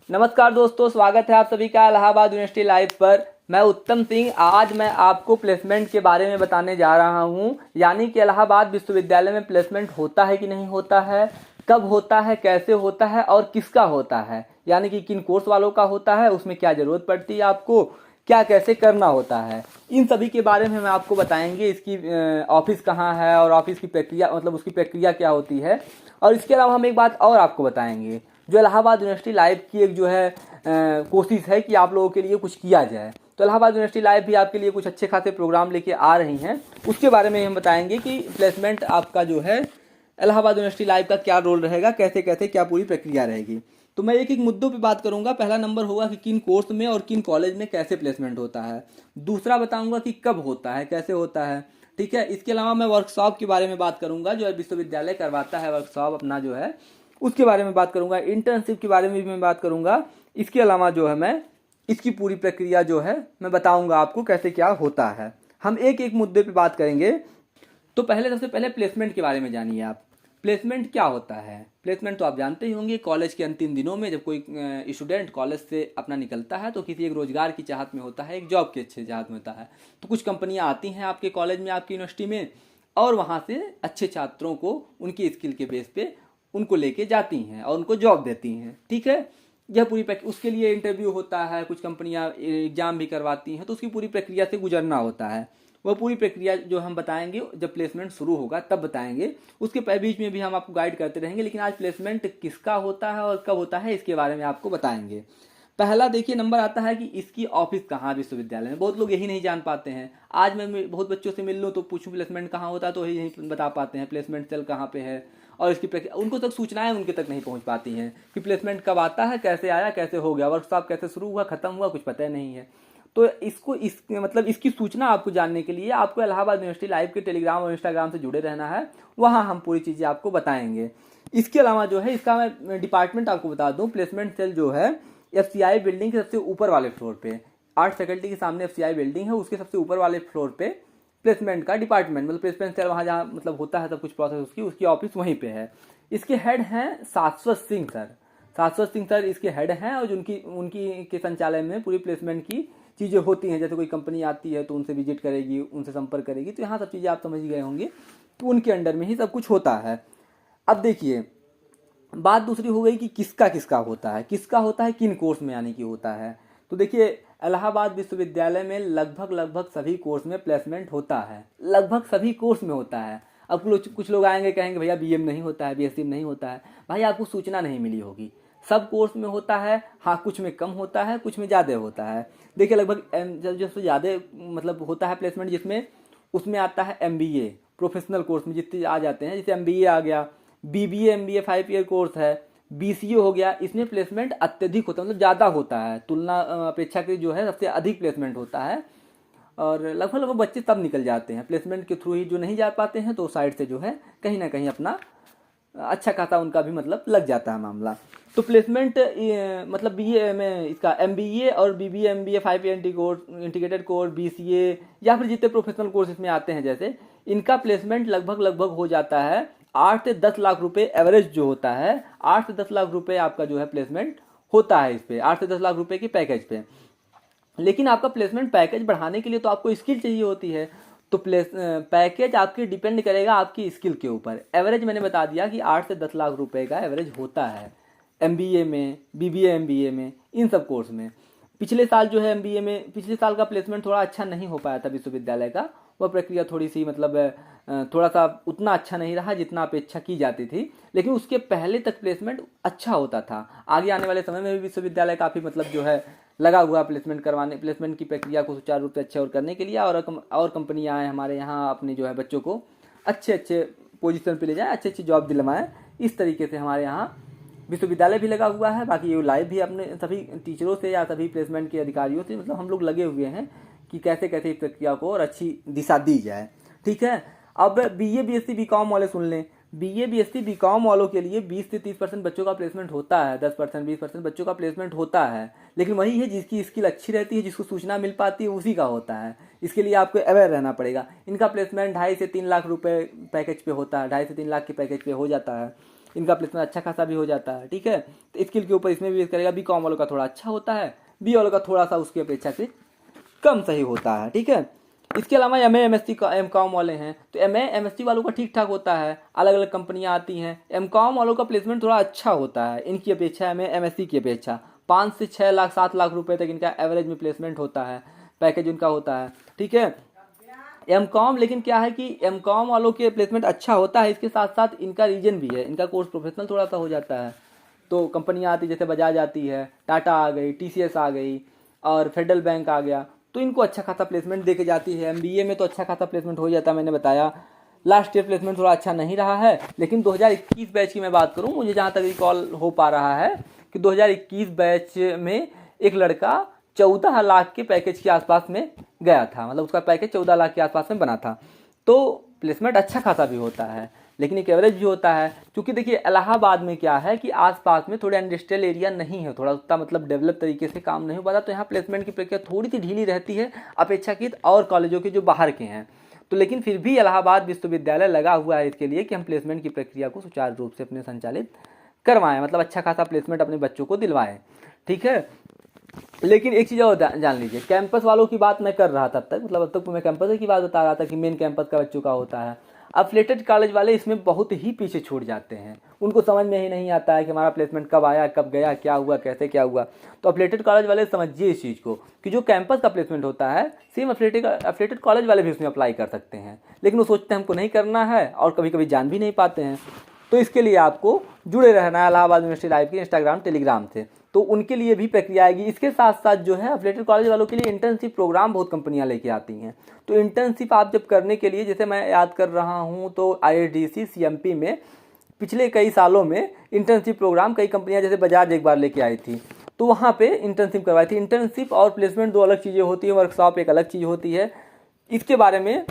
नमस्कार दोस्तों, स्वागत है आप सभी का इलाहाबाद यूनिवर्सिटी लाइव पर। मैं उत्तम सिंह। आज मैं आपको प्लेसमेंट के बारे में बताने जा रहा हूं, यानी कि इलाहाबाद विश्वविद्यालय में प्लेसमेंट होता है कि नहीं होता है, कब होता है, कैसे होता है और किसका होता है, यानी कि किन कोर्स वालों का होता है, उसमें क्या ज़रूरत पड़ती है, आपको क्या कैसे करना होता है, इन सभी के बारे में हम आपको बताएंगे। इसकी ऑफिस कहाँ है और ऑफिस की प्रक्रिया, मतलब उसकी प्रक्रिया क्या होती है। और इसके अलावा हम एक बात और आपको बताएंगे, जो इलाहाबाद यूनिवर्सिटी लाइव की एक जो है कोशिश है कि आप लोगों के लिए कुछ किया जाए। तो इलाहाबाद यूनिवर्सिटी लाइव भी आपके लिए कुछ अच्छे खासे प्रोग्राम लेके आ रही हैं, उसके बारे में हम बताएंगे कि प्लेसमेंट आपका जो है इलाहाबाद यूनिवर्सिटी लाइव का क्या रोल रहेगा, कैसे कैसे क्या पूरी प्रक्रिया रहेगी। तो मैं एक एक मुद्दों पे बात करूंगा। पहला नंबर होगा कि किन कोर्स में और किन कॉलेज में कैसे प्लेसमेंट होता है। दूसरा बताऊंगा कि कब होता है, कैसे होता है। ठीक है। इसके अलावा मैं वर्कशॉप के बारे में बात करूंगा, जो विश्वविद्यालय करवाता है वर्कशॉप अपना जो है, उसके बारे में बात करूंगा। इंटर्नशिप के बारे में भी मैं बात करूंगा। इसके अलावा जो है मैं इसकी पूरी प्रक्रिया जो है मैं बताऊंगा आपको कैसे क्या होता है। हम एक एक मुद्दे पे बात करेंगे। तो सबसे पहले प्लेसमेंट के बारे में जानिए आप। प्लेसमेंट क्या होता है? प्लेसमेंट तो आप जानते ही होंगे, कॉलेज के अंतिम दिनों में जब कोई स्टूडेंट कॉलेज से अपना निकलता है तो किसी एक रोजगार की चाहत में होता है, एक जॉब की अच्छे चाहत में होता है। तो कुछ कंपनियां आती हैं आपके कॉलेज में, आपकी यूनिवर्सिटी में, और वहाँ से अच्छे छात्रों को उनकी स्किल के बेस पे उनको लेके जाती हैं और उनको जॉब देती हैं। ठीक है। यह पूरी उसके लिए इंटरव्यू होता है, कुछ कंपनियां एग्जाम भी करवाती हैं, तो उसकी पूरी प्रक्रिया से गुजरना होता है। वह पूरी प्रक्रिया जो हम बताएंगे जब प्लेसमेंट शुरू होगा तब बताएंगे। उसके बीच में भी हम आपको गाइड करते रहेंगे, लेकिन आज प्लेसमेंट किसका होता है और कब होता है इसके बारे में आपको बताएंगे। पहला देखिए नंबर आता है कि इसकी ऑफिस कहाँ विश्वविद्यालय में। बहुत लोग यही नहीं जान पाते हैं। आज मैं बहुत बच्चों से मिल लूँ तो पूछूं प्लेसमेंट कहाँ होता है तो यही नहीं बता पाते हैं प्लेसमेंट सेल कहाँ पे है, और इसकी प्रक्रिया उनको तक सूचनाएं उनके तक नहीं पहुंच पाती हैं कि प्लेसमेंट कब आता है, कैसे आया, कैसे हो गया, वर्कशॉप कैसे शुरू हुआ, खत्म हुआ, कुछ पता नहीं है। तो इसकी सूचना आपको जानने के लिए आपको इलाहाबाद यूनिवर्सिटी लाइव के टेलीग्राम और इंस्टाग्राम से जुड़े रहना है। वहाँ हम पूरी चीज़ें आपको बताएंगे। इसके अलावा जो है इसका मैं डिपार्टमेंट आपको बता दूं, प्लेसमेंट सेल जो है एफसीआई बिल्डिंग के सबसे ऊपर वाले फ्लोर पे, आर्ट फैकल्टी के सामने एफसीआई बिल्डिंग है, उसके सबसे ऊपर वाले फ्लोर पे प्लेसमेंट का डिपार्टमेंट, मतलब प्लेसमेंट सेल वहाँ जहाँ मतलब होता है सब कुछ प्रोसेस, उसकी ऑफिस वहीं पे है। इसके हेड हैं शाश्वत सिंह सर। शाश्वत सिंह सर इसके हेड हैं, और उनकी उनकी के संचालय में पूरी प्लेसमेंट की चीज़ें होती हैं। जैसे कोई कंपनी आती है तो उनसे विजिट करेगी, उनसे संपर्क करेगी, तो यहाँ सब चीज़ें आप समझ गए होंगे। तो उनके अंडर में ही सब कुछ होता है। अब देखिए बात दूसरी हो गई कि किसका किसका होता है, किसका होता है किन कोर्स में यानी कि होता है। तो देखिए इलाहाबाद विश्वविद्यालय में लगभग सभी कोर्स में प्लेसमेंट होता है, लगभग सभी कोर्स में होता है। अब कुछ लोग आएंगे कहेंगे भैया बीएम नहीं होता है, बीएससी में नहीं होता है। भाई आपको सूचना नहीं मिली होगी, सब कोर्स में होता है। हाँ, कुछ में कम होता है, कुछ में ज़्यादा होता है। देखिए लगभग जो ज़्यादा मतलब होता है प्लेसमेंट जिसमें, उसमें आता है एमबीए, प्रोफेशनल कोर्स में जितने आ जाते हैं, जैसे एमबीए आ गया, बीबीए एमबीए 5 ईयर कोर्स है, बीसीए हो गया, इसमें प्लेसमेंट अत्यधिक होता है, मतलब ज़्यादा होता है, तुलना अपेक्षाकृत जो है सबसे अधिक प्लेसमेंट होता है। और लगभग बच्चे तब निकल जाते हैं प्लेसमेंट के थ्रू ही। जो नहीं जा पाते हैं तो साइड से जो है कहीं ना कहीं अपना अच्छा खासा उनका भी मतलब लग जाता है मामला। तो प्लेसमेंट मतलब बीए में इसका एमबीए और BBA MBA 5 year course, integrated course, BCA या फिर जितने प्रोफेशनल कोर्स इसमें आते हैं, जैसे इनका प्लेसमेंट लगभग हो जाता है 8 से 10 लाख रुपए एवरेज जो होता है। 8 से 10 लाख रुपए आपका जो है प्लेसमेंट होता है इस पे, 8 से 10 लाख रुपए की पैकेज पे। लेकिन आपका प्लेसमेंट पैकेज बढ़ाने के लिए तो आपको स्किल चाहिए होती है। तो पैकेज आपकी डिपेंड करेगा आपकी स्किल के ऊपर। एवरेज मैंने बता दिया कि 8 से 10 लाख रुपए का एवरेज होता है एमबीए में, बीबीए एमबीए में, इन सब कोर्स में। पिछले साल जो है एमबीए में, पिछले साल का प्लेसमेंट थोड़ा अच्छा नहीं हो पाया था विश्वविद्यालय का। वह प्रक्रिया थोड़ी सी मतलब थोड़ा सा उतना अच्छा नहीं रहा जितना अपेक्षा की जाती थी। लेकिन उसके पहले तक प्लेसमेंट अच्छा होता था। आगे आने वाले समय में भी विश्वविद्यालय काफ़ी मतलब जो है लगा हुआ प्लेसमेंट की प्रक्रिया को सुचारू रूप से अच्छे और करने के लिए, और कंपनियां आए हमारे यहाँ अपने जो है बच्चों को अच्छे पोजीशन पे ले जाएं, अच्छी जॉब दिलवाएं। इस तरीके से हमारे यहाँ विश्वविद्यालय भी लगा हुआ है। बाकी ये लाइव भी अपने सभी टीचरों से या सभी प्लेसमेंट के अधिकारियों से मतलब हम लोग लगे हुए हैं कि कैसे कैसे इस प्रक्रिया को और अच्छी दिशा दी जाए। ठीक है। अब बीए बीएससी बीकॉम वाले सुन लें। बीए बीएससी बीकॉम वालों के लिए 20 से 30% बच्चों का प्लेसमेंट होता है, 10% 20% बच्चों का प्लेसमेंट होता है। लेकिन वही है जिसकी स्किल अच्छी रहती है, जिसको सूचना मिल पाती है, उसी का होता है। इसके लिए आपको अवेयर रहना पड़ेगा। इनका प्लेसमेंट 2.5 से 3 लाख रुपए पैकेज पे होता है, 2.5 से 3 लाख के पैकेज पे हो जाता है। इनका प्लेसमेंट अच्छा खासा भी हो जाता है। ठीक है, तो स्किल के ऊपर इसमें भी बेस करेगा। बी.कॉम वालों का थोड़ा अच्छा होता है, बी वालों का थोड़ा सा उसकी अपेक्षाकृत कम सही होता है। ठीक है, इसके अलावा M A M S C का एम कॉम वाले हैं तो M A M S C वालों का ठीक ठाक होता है, अलग अलग कंपनियां आती हैं। एम कॉम वालों का प्लेसमेंट थोड़ा अच्छा होता है इनकी अपेक्षा, M A M S C की अपेक्षा 5 से 6 लाख 7 लाख रुपए तक इनका एवरेज में प्लेसमेंट होता है, पैकेज उनका होता है। ठीक है, एम कॉम लेकिन क्या है कि एम कॉम वालों के प्लेसमेंट अच्छा होता है, इसके साथ साथ इनका रीजन भी है, इनका कोर्स प्रोफेशनल थोड़ा सा हो जाता है। तो कंपनियां आती जैसे बजाज आती है, टाटा आ गई, टीसीएस आ गई और फेडरल बैंक आ गया, तो इनको अच्छा खासा प्लेसमेंट दे के जाती है। एमबीए में तो अच्छा खासा प्लेसमेंट हो जाता है, मैंने बताया। लास्ट ईयर प्लेसमेंट थोड़ा अच्छा नहीं रहा है, लेकिन 2021 बैच की मैं बात करूं, मुझे जहां तक रिकॉल हो पा रहा है कि 2021 बैच में एक लड़का 14 लाख के पैकेज के आसपास में गया था, मतलब उसका पैकेज 14 लाख के आसपास में बना था। तो प्लेसमेंट अच्छा खासा भी होता है, लेकिन एक एवरेज भी होता है। क्योंकि देखिए इलाहाबाद में क्या है कि आसपास में थोड़े इंडस्ट्रियल एरिया नहीं है, थोड़ा उतना मतलब डेवलप तरीके से काम नहीं हो पाता, तो यहाँ प्लेसमेंट की प्रक्रिया थोड़ी सी ढीली रहती है अपेक्षाकृत और कॉलेजों के जो बाहर के हैं। तो लेकिन फिर भी इलाहाबाद विश्वविद्यालय लगा हुआ है इसके लिए कि हम प्लेसमेंट की प्रक्रिया को सुचारू रूप से अपने संचालित करवाएं, मतलब अच्छा खासा प्लेसमेंट अपने बच्चों को दिलवाएं। ठीक है, लेकिन एक चीज़ और जान लीजिए, कैंपस वालों की बात मैं कर रहा था तब तक, मतलब अब तक मैं कैंपस की बात बता रहा था कि मेन कैंपस का बच्चों का होता है। अफिलिएटेड कॉलेज वाले इसमें बहुत ही पीछे छूट जाते हैं, उनको समझ में ही नहीं आता है कि हमारा प्लेसमेंट कब आया, कब गया, क्या हुआ, कैसे क्या हुआ। तो अफिलिएटेड कॉलेज वाले समझिए इस चीज़ को कि जो कैंपस का प्लेसमेंट होता है सेम अफिलिएटेड कॉलेज वाले भी उसमें अप्लाई कर सकते हैं, लेकिन वो सोचते हैं हमको नहीं करना है और कभी कभी जान भी नहीं पाते हैं। तो इसके लिए आपको जुड़े रहना है इलाहाबाद यूनिवर्सिटी लाइव के इंस्टाग्राम टेलीग्राम से, तो उनके लिए भी प्रक्रिया आएगी। इसके साथ साथ जो है अफिलिएटेड कॉलेज वालों के लिए इंटर्नशिप प्रोग्राम बहुत कंपनियां लेके आती हैं। तो इंटर्नशिप आप जब करने के लिए, जैसे मैं याद कर रहा हूं तो आईआईडीसी सीएमपी में पिछले कई सालों में इंटर्नशिप प्रोग्राम कई कंपनियां, जैसे बजाज एक बार लेके आई थी, तो वहाँ पे इंटर्नशिप करवाई थी। इंटर्नशिप और प्लेसमेंट दो अलग चीज़ें होती है, वर्कशॉप एक अलग चीज़ होती है। इसके बारे में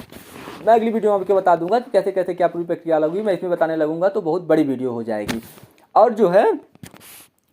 मैं अगली वीडियो में आपको बता दूंगा कि कैसे कैसे क्या पूरी प्रक्रिया लगेगी, मैं इसमें बताने लगूंगा तो बहुत बड़ी वीडियो हो जाएगी। और जो है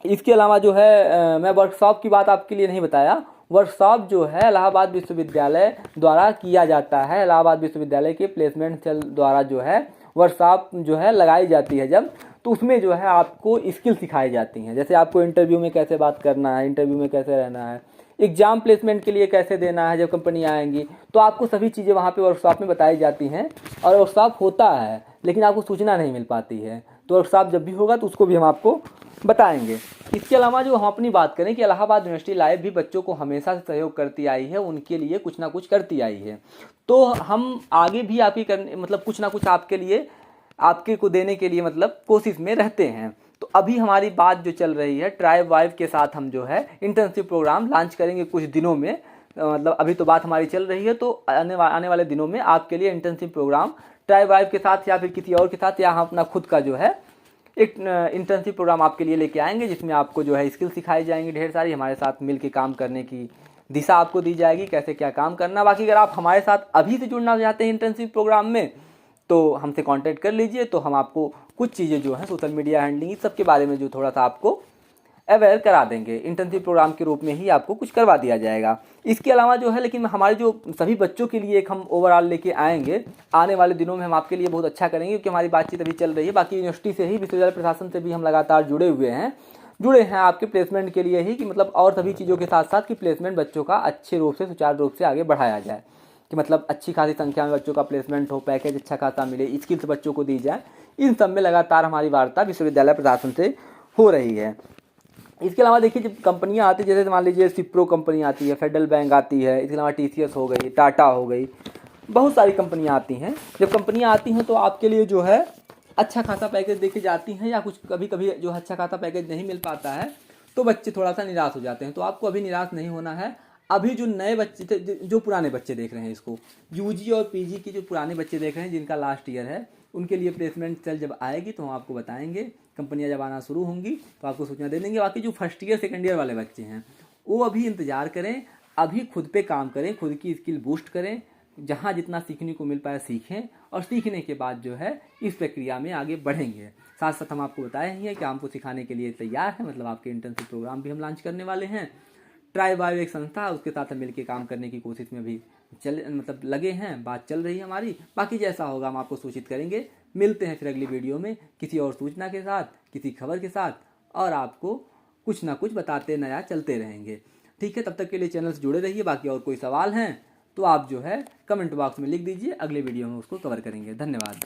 इसके अलावा जो है मैं वर्कशॉप की बात आपके लिए नहीं बताया। वर्कशॉप जो है इलाहाबाद विश्वविद्यालय द्वारा किया जाता है, इलाहाबाद विश्वविद्यालय के प्लेसमेंट सेल द्वारा जो है वर्कशॉप जो है लगाई जाती है जब, तो उसमें जो है आपको स्किल सिखाई जाती हैं। जैसे आपको इंटरव्यू में कैसे बात करना है, इंटरव्यू में कैसे रहना है, एग्जाम प्लेसमेंट के लिए कैसे देना है जब कंपनी आएंगी, तो आपको सभी चीज़ें वहाँ पे वर्कशॉप में बताई जाती हैं। और वर्कशॉप होता है लेकिन आपको सूचना नहीं मिल पाती है, तो वर्कशॉप जब भी होगा तो उसको भी हम आपको बताएंगे। इसके अलावा जो हम अपनी बात करें कि इलाहाबाद यूनिवर्सिटी लाइव भी बच्चों को हमेशा से सहयोग करती आई है, उनके लिए कुछ ना कुछ करती आई है, तो हम आगे भी आपकी करने मतलब कुछ ना कुछ आपके लिए आपके को देने के लिए मतलब कोशिश में रहते हैं। तो अभी हमारी बात जो चल रही है ट्राइब वाइव के साथ हम जो है इंटर्नशिप प्रोग्राम लॉन्च करेंगे कुछ दिनों में, मतलब अभी तो बात हमारी चल रही है, तो आने वाले दिनों में आपके लिए इंटर्नशिप प्रोग्राम ट्राइब वाइव के साथ या फिर किसी और के साथ या हम अपना खुद का जो है एक इंटर्नशिप प्रोग्राम आपके लिए लेके आएंगे, जिसमें आपको जो है स्किल सिखाई जाएंगी ढेर सारी, हमारे साथ मिल के काम करने की दिशा आपको दी जाएगी, कैसे क्या काम करना। बाकी अगर आप हमारे साथ अभी से जुड़ना चाहते हैं इंटर्नशिप प्रोग्राम में तो हमसे कांटेक्ट कर लीजिए, तो हम आपको कुछ चीज़ें जो है सोशल मीडिया हैंडलिंग इस सब के बारे में जो थोड़ा सा आपको अवेयर करा देंगे, इंटर्नशिप प्रोग्राम के रूप में ही आपको कुछ करवा दिया जाएगा। इसके अलावा जो है लेकिन हमारे जो सभी बच्चों के लिए एक हम ओवरऑल लेके आएंगे, आने वाले दिनों में हम आपके लिए बहुत अच्छा करेंगे, क्योंकि हमारी बातचीत अभी चल रही है। बाकी यूनिवर्सिटी से ही, विश्वविद्यालय प्रशासन से भी हम लगातार जुड़े हैं आपके प्लेसमेंट के लिए ही, कि मतलब और सभी चीज़ों के साथ साथ कि प्लेसमेंट बच्चों का अच्छे रूप से सुचारू रूप से आगे बढ़ाया जाए, कि मतलब अच्छी खासी संख्या में बच्चों का प्लेसमेंट हो, पैकेज अच्छा खासा मिले, स्किल्स बच्चों को दी जाए। इन सब में लगातार हमारी वार्ता विश्वविद्यालय प्रशासन से हो रही है। इसके अलावा देखिए जब कंपनियां आती है, जैसे मान लीजिए सिप्रो कंपनी आती है, फेडरल बैंक आती है, इसके अलावा टीसीएस हो गई, टाटा हो गई, बहुत सारी कंपनियां आती हैं। जब कंपनियां आती हैं तो आपके लिए जो है अच्छा खासा पैकेज देके जाती हैं, या कुछ कभी कभी जो अच्छा खासा पैकेज नहीं मिल पाता है तो बच्चे थोड़ा सा निराश हो जाते हैं। तो आपको अभी निराश नहीं होना है। अभी जो नए बच्चे थे, जो पुराने बच्चे देख रहे हैं इसको, यूजी और पीजी के जो पुराने बच्चे देख रहे हैं जिनका लास्ट ईयर है, उनके लिए प्लेसमेंट सेल जब आएगी तो हम आपको बताएंगे, कंपनियां जब आना शुरू होंगी तो आपको सूचना दे देंगे। बाकी जो फर्स्ट ईयर सेकंड ईयर वाले बच्चे हैं वो अभी इंतजार करें, अभी खुद पे काम करें, खुद की स्किल बूस्ट करें, जहाँ जितना सीखने को मिल पाए सीखें, और सीखने के बाद जो है इस प्रक्रिया में आगे बढ़ेंगे। साथ साथ हम आपको बताए ही है कि हमको सिखाने के लिए तैयार है, मतलब आपके इंटर्नशिप प्रोग्राम भी हम लॉन्च करने वाले हैं। ट्राइब वाइव एक संस्था, उसके साथ हम मिलकर काम करने की कोशिश में भी मतलब लगे हैं, बात चल रही है हमारी। बाकी जैसा होगा हम आपको सूचित करेंगे। मिलते हैं फिर अगली वीडियो में किसी और सूचना के साथ, किसी खबर के साथ, और आपको कुछ ना कुछ बताते नया चलते रहेंगे। ठीक है, तब तक के लिए चैनल से जुड़े रहिए। बाकी और कोई सवाल हैं तो आप जो है कमेंट बॉक्स में लिख दीजिए, अगले वीडियो में उसको कवर करेंगे। धन्यवाद।